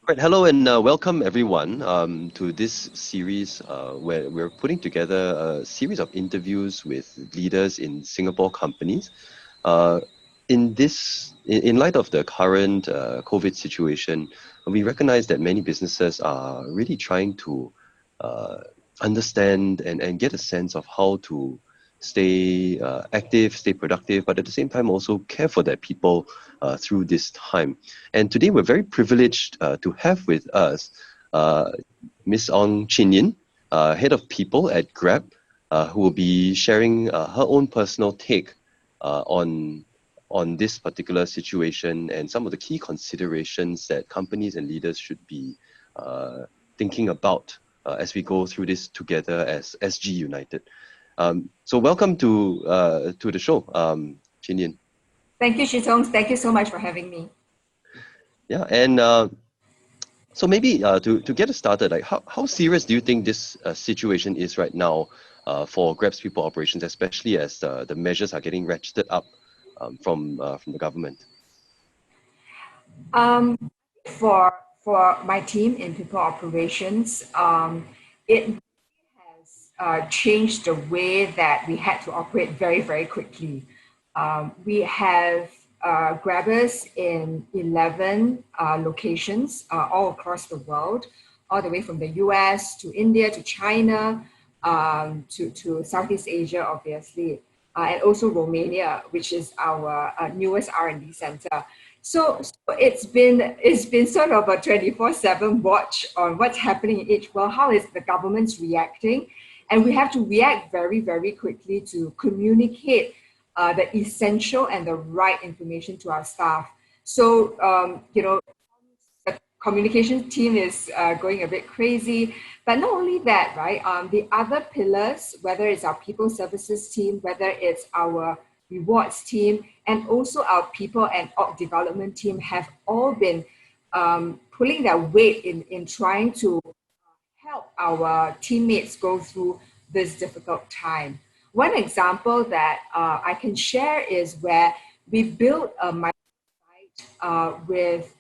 Right, hello and welcome everyone to this series where we're putting together a series of interviews with leaders in Singapore companies. Uh, in light of the current COVID situation, we recognize that many businesses are really trying to uh, understand and get a sense of how to stay active, stay productive, but at the same time also care for their people through this time. And today we're very privileged to have with us uh, Miss Ong Chin Yin, Head of People at Grab, who will be sharing her own personal take on this particular situation and some of the key considerations that companies and leaders should be thinking about as we go through this together as SG United. So welcome to the show, Chin Yin. Thank you, Shitong. Thank you so much for having me. Yeah, and so maybe to get us started, like how serious do you think this situation is right now for Grab's people operations, especially as the measures are getting ratcheted up from the government? Um, for my team in people operations, it has changed the way that we had to operate very, very quickly. We have grabbers in 11 locations all across the world, all the way from the US to India to China to Southeast Asia, obviously, and also Romania, which is our newest R&D center. So it's been sort of a 24/7 watch on what's happening in each world. How is the government's reacting? And we have to react very, very quickly to communicate the essential and the right information to our staff. So, the communication team is going a bit crazy. But not only that, right? The other pillars, whether it's our people services team, whether it's our rewards team, and also our people and org development team, have all been pulling their weight in trying to help our teammates go through this difficult time. One example that I can share is where we built a microsite with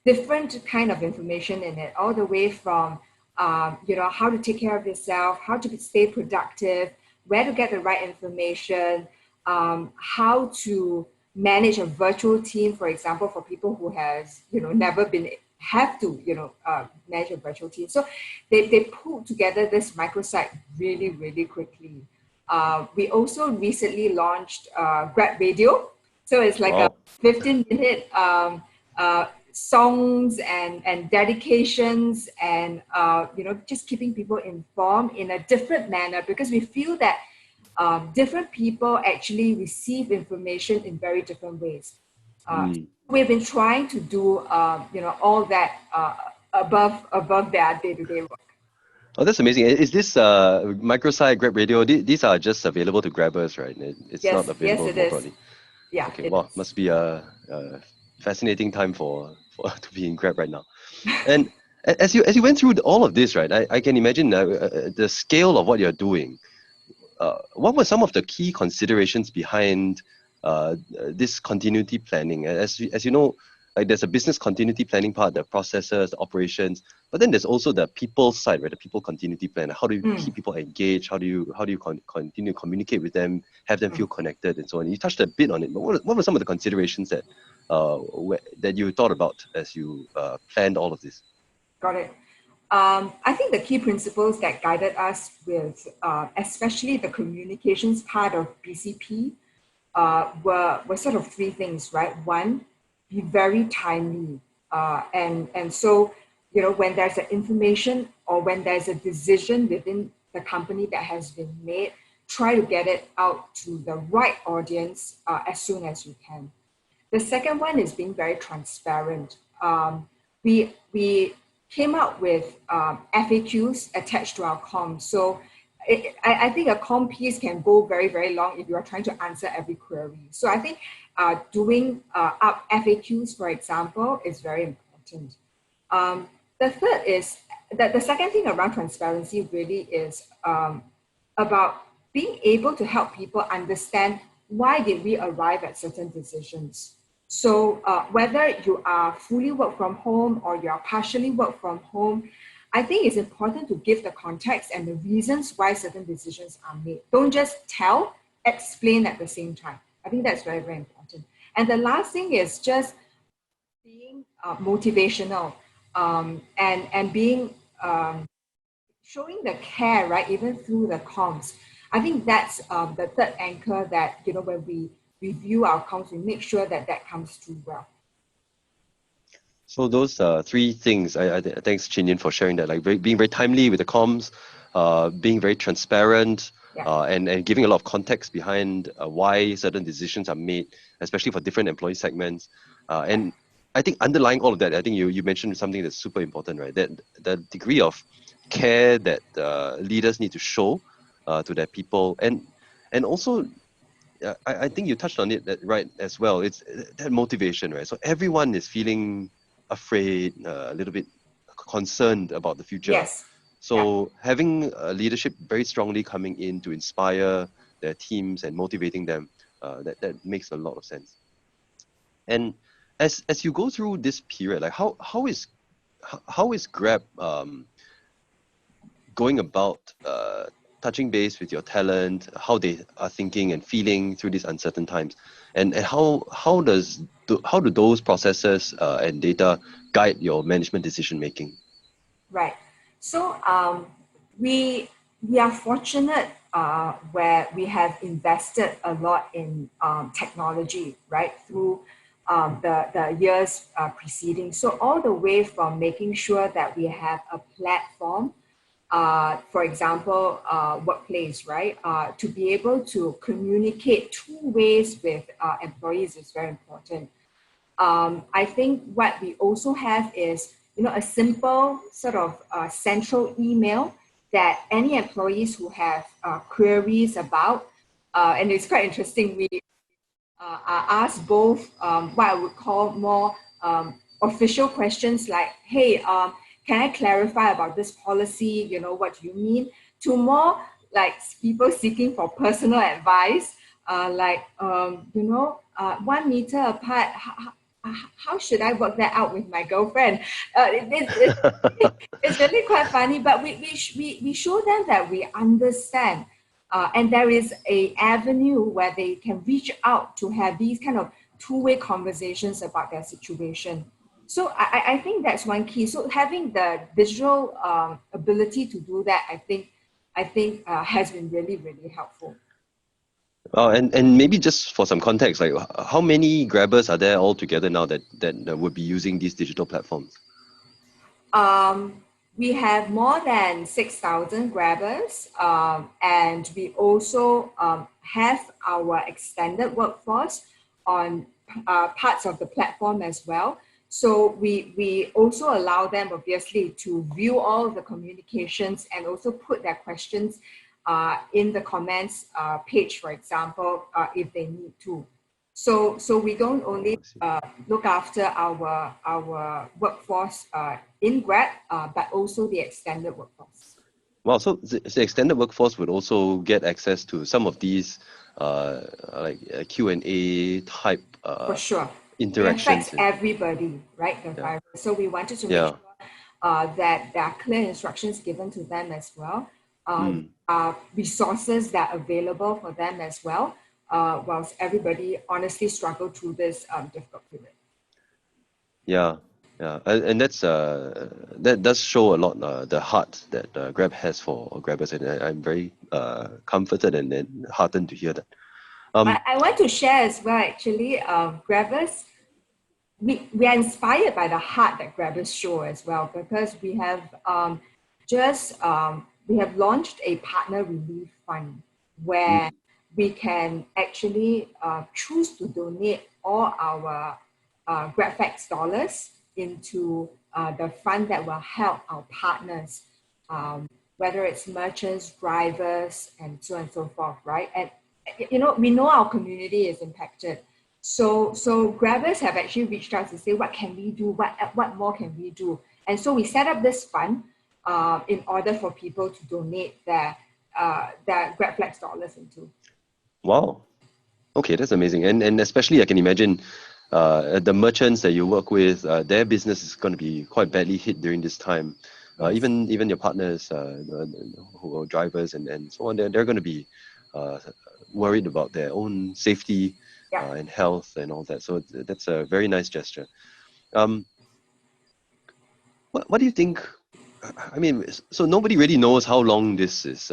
different kind of information in it, all the way from how to take care of yourself, how to stay productive, where to get the right information, how to manage a virtual team, for example, for people who has never been have to manage a virtual team. So they pulled together this microsite really, really quickly. We also recently launched Grab Radio. So it's like a Wow. 15-minute songs and dedications and just keeping people informed in a different manner, because we feel that different people actually receive information in very different ways. Mm. We've been trying to do all that above their day-to-day work. Oh, that's amazing. Is this microsite Grab Radio? These are just available to Grabbers, right? It's not Yes, available it more is. broadly. Yeah, Okay, it wow, is. must be a fascinating time for to be in Grab right now. And as you went through all of this, right? I can imagine the scale of what you're doing. What were some of the key considerations behind this continuity planning? As you know, like there's a business continuity planning part, the processes, the operations, but then there's also the people side, right? The people continuity plan. How do you Mm, keep people engaged? How do you continue to communicate with them, have them mm. feel connected, and so on? You touched a bit on it, but what were some of the considerations that you thought about as you planned all of this? Got it. I think the key principles that guided us with, especially the communications part of BCP, were sort of three things, right? One, be very timely, and so when there's an information or when there's a decision within the company that has been made, try to get it out to the right audience as soon as you can. The second one is being very transparent. We came up with FAQs attached to our com. So I think a com piece can go very, very long if you are trying to answer every query. So I think doing up FAQs, for example, is very important. Um, the third is that the second thing around transparency really is about being able to help people understand why did we arrive at certain decisions? So whether you are fully work from home or you are partially work from home, I think it's important to give the context and the reasons why certain decisions are made. Don't just tell, explain at the same time. I think that's very, very important. And the last thing is just being motivational and being showing the care, right, even through the comms. I think that's the third anchor that, when we review our comms, we make sure that that comes through well. So those three things, thanks Chin Yin for sharing that, like being very timely with the comms, being very transparent, and giving a lot of context behind why certain decisions are made, especially for different employee segments. And I think underlying all of that, I think you mentioned something that's super important, right? That the degree of care that leaders need to show to their people, and also I think you touched on it right as well. It's that motivation, right? So everyone is feeling afraid, a little bit concerned about the future. Yes. So having leadership very strongly coming in to inspire their teams and motivating them, that makes a lot of sense. And as you go through this period, like how is Grab going about touching base with your talent, how they are thinking and feeling through these uncertain times, and how do those processes and data guide your management decision making? Right. So we are fortunate where we have invested a lot in technology, right, through the years preceding. So all the way from making sure that we have a platform, for example, workplace, right, to be able to communicate two ways with employees is very important. I think what we also have is, a simple sort of central email that any employees who have queries about, and it's quite interesting, we are asked both what I would call more official questions like, hey, can I clarify about this policy? What do you mean? To more like people seeking for personal advice, like, 1 meter apart, how should I work that out with my girlfriend? It's really quite funny, but we show them that we understand. And there is a avenue where they can reach out to have these kind of two-way conversations about their situation. So I think that's one key. So having the digital ability to do that, I think has been really, really helpful. And maybe just for some context, like how many Grabbers are there altogether now that would be using these digital platforms? We have more than 6,000 Grabbers, and we also have our extended workforce on parts of the platform as well. So we also allow them, obviously, to view all the communications and also put their questions in the comments page, for example, if they need to. So we don't only look after our workforce in Grab, but also the extended workforce. Wow, so the extended workforce would also get access to some of these like Q&A type For sure. interactions. It affects everybody, right? The virus. So we wanted to make sure that there are clear instructions given to them as well. Resources that are available for them as well, whilst everybody honestly struggled through this difficult period. Yeah, and that does show a lot the heart that Grab has for Grabbers, and I'm very comforted and heartened to hear that. I want to share as well, actually, Grabbers, we are inspired by the heart that Grabbers show as well, because we have we have launched a partner relief fund where we can actually choose to donate all our GrabFlex dollars into the fund that will help our partners, whether it's merchants, drivers, and so on and so forth, right? And we know our community is impacted. So Grabbers have actually reached out to say, what can we do? What more can we do? And so we set up this fund in order for people to donate their GrabFlex dollars into. Wow. Okay, that's amazing. And especially I can imagine the merchants that you work with, their business is going to be quite badly hit during this time. Yes. Even your partners, who are drivers and so on, they're going to be uh, worried about their own safety Yeah. and health and all that. So that's a very nice gesture. Um, what do you think? I mean, so nobody really knows how long this is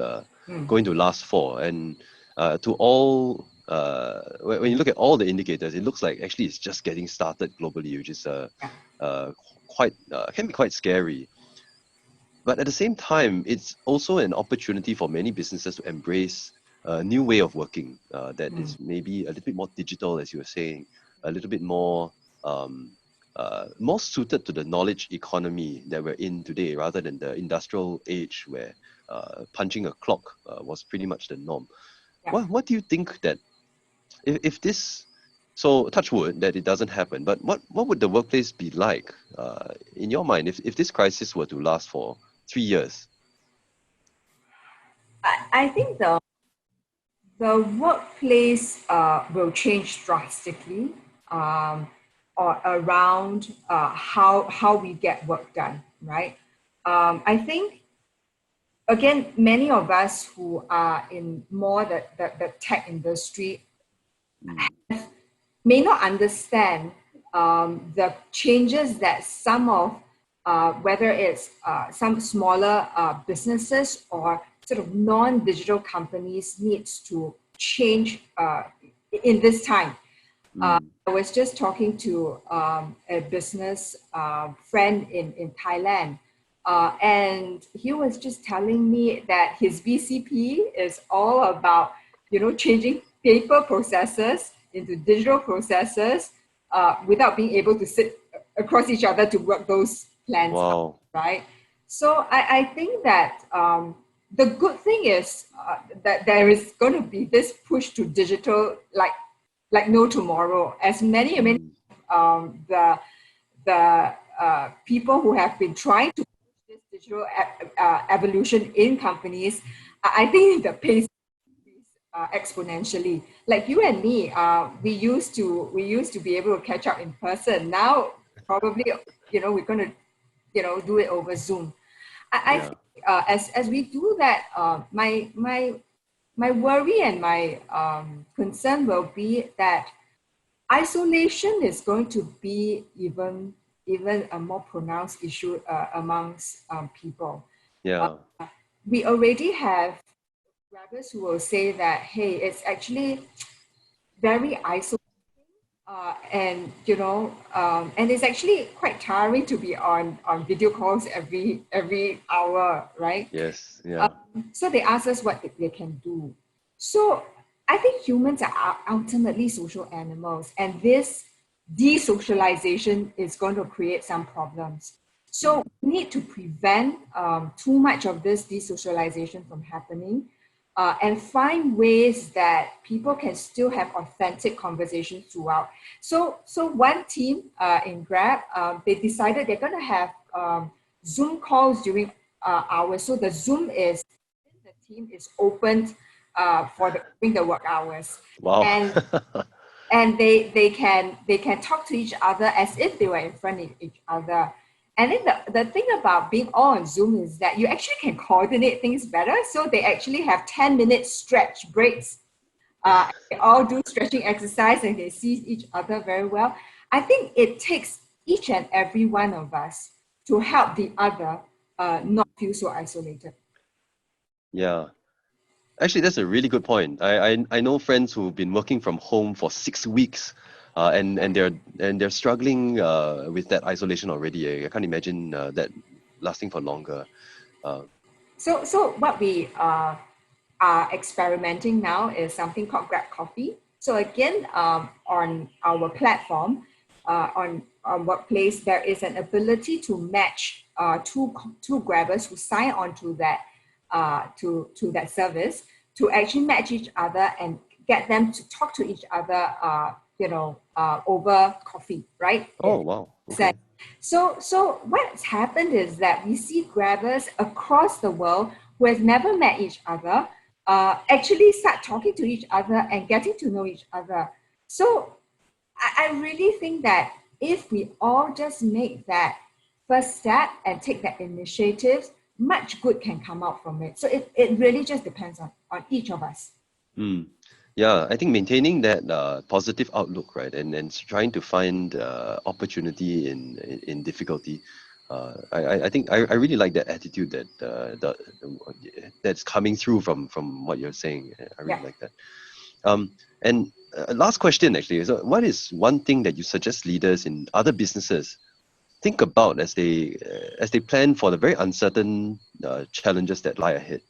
Mm. going to last for, and to all, when you look at all the indicators, it looks like actually it's just getting started globally, which is Yeah. uh, quite can be quite scary. But at the same time, it's also an opportunity for many businesses to embrace a new way of working that Mm. is maybe a little bit more digital, as you were saying, a little bit um, more suited to the knowledge economy that we're in today, rather than the industrial age where punching a clock was pretty much the norm. Yeah. What do you think that if this, so touch wood that it doesn't happen, but what would the workplace be like in your mind if this crisis were to last for 3 years? I think the workplace will change drastically, um, or around how we get work done, right? I think again, many of us who are in more the tech industry Mm, may not understand the changes that some of whether it's some smaller businesses or sort of non-digital companies needs to change in this time. mm. I was just talking to a business friend in Thailand, and he was just telling me that his BCP is all about, changing paper processes into digital processes without being able to sit across each other to work those plans out, Wow. right? So I think that the good thing is that there is going to be this push to digital, like no tomorrow. As many Mm. the people who have been trying to push this digital evolution in companies, I think the pace increase exponentially. Like you and me, we used to be able to catch up in person. Now probably we're going to do it over Zoom. I Yeah. think as we do that, my worry and my concern will be that isolation is going to be even a more pronounced issue amongst people. Yeah. We already have grabbers who will say that, hey, it's actually very isolating, and it's actually quite tiring to be on video calls every hour, right? Yes. Yeah. So they ask us what they can do. So I think humans are ultimately social animals, and this desocialization is going to create some problems. So Mm. we need to prevent too much of this desocialization from happening, and find ways that people can still have authentic conversations throughout. So one team in Grab, they decided they're going to have Zoom calls during hours. So the Zoom is the team is opened during the work hours, Wow. and they can talk to each other as if they were in front of each other. And then the thing about being all on Zoom is that you actually can coordinate things better. So they actually have 10-minute stretch breaks. They all do stretching exercise and they see each other very well. I think it takes each and every one of us to help the other not feel so isolated. Yeah. Actually, that's a really good point. I know friends who've been working from home for 6 weeks, and they're struggling with that isolation already. I can't imagine that lasting for longer. Uh, So what we are experimenting now is something called Grab Coffee. So again, on our platform, on our workplace, there is an ability to match two grabbers who sign on to that to that service, to actually match each other and get them to talk to each other, over coffee, right? oh, wow. Sense. Okay. So what's happened is that we see grabbers across the world who have never met each other, actually start talking to each other and getting to know each other. So I really think that if we all just make that first step and take that initiative, much good can come out from it. So it really just depends on each of us. Yeah, I think maintaining that positive outlook, right, and trying to find opportunity in difficulty. I think I really like that attitude that that's coming through from what you're saying. I really Yeah. like that. And last question actually is, what is one thing that you suggest leaders in other businesses think about as they plan for the very uncertain challenges that lie ahead?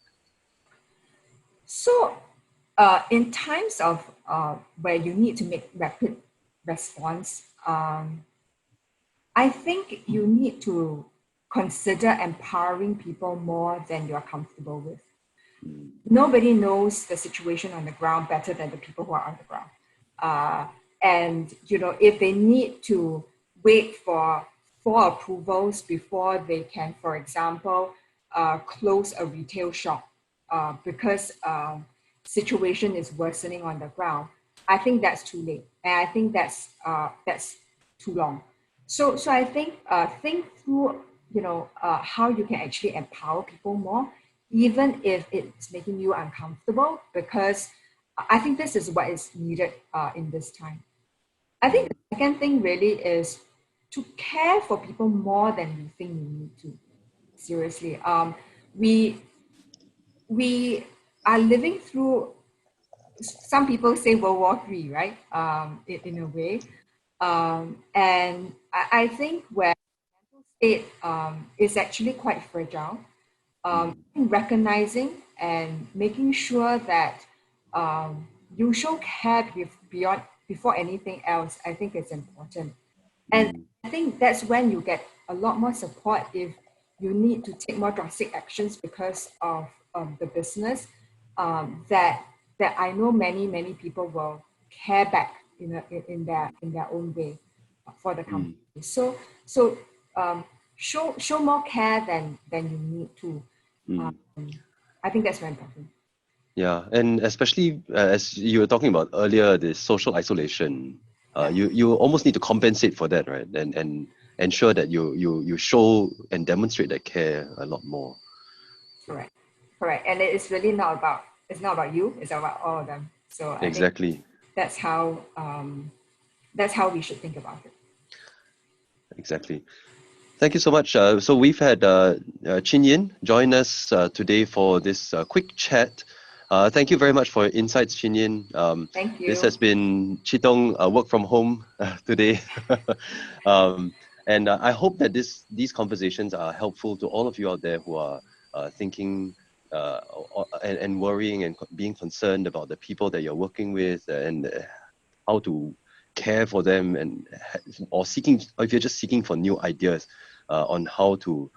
So in times of where you need to make rapid response, I think you need to consider empowering people more than you're comfortable with. Nobody knows the situation on the ground better than the people who are on the ground. And if they need to wait for approvals before they can, for example, close a retail shop because situation is worsening on the ground, I think that's too late, and I think that's too long. So I think through how you can actually empower people more, even if it's making you uncomfortable, because I think this is what is needed in this time. I think the second thing really is to care for people more than we think we need to. Seriously, we are living through. Some people say World War III, right? In a way, and I think where mental state is actually quite fragile. Recognizing and making sure that you show care beyond before anything else, I think it's important. And I think that's when you get a lot more support if you need to take more drastic actions because of the business. That I know many people will care back in their own way for the company. So show more care than you need to. I think that's very important. Yeah, and especially as you were talking about earlier, the social isolation, you almost need to compensate for that, right? And ensure that you show and demonstrate that care a lot more. Correct. And it's really it's not about you, it's about all of them. So I Exactly. think that's how we should think about it. Exactly. Thank you so much. So we've had Chin Yin join us today for this quick chat. Thank you very much for your insights, Chin Yin. Thank you. This has been Chitong work from home today. And I hope that these conversations are helpful to all of you out there who are thinking and worrying and being concerned about the people that you're working with and how to care for them, or if you're just seeking for new ideas on how to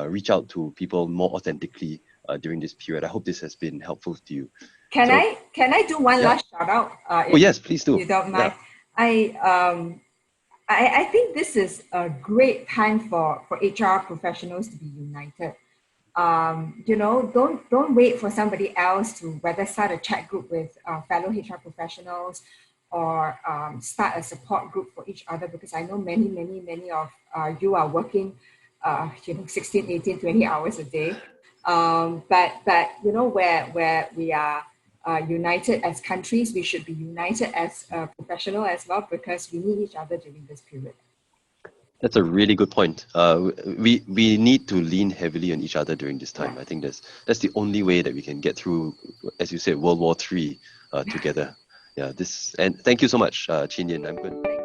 reach out to people more authentically during this period. I hope this has been helpful to you. Can I do one last shout out? Oh yes, please do. You don't mind? Yeah. I think this is a great time for HR professionals to be united. Don't wait for somebody else to whether start a chat group with fellow HR professionals or start a support group for each other, because I know many of you are working 16, 18, 20 hours a day. But where we are united as countries, we should be united as professional as well, because we need each other during this period. That's a really good point. We need to lean heavily on each other during this time. I think that's the only way that we can get through, as you said, World War III together. Yeah. And thank you so much, Chin Yin. I'm good.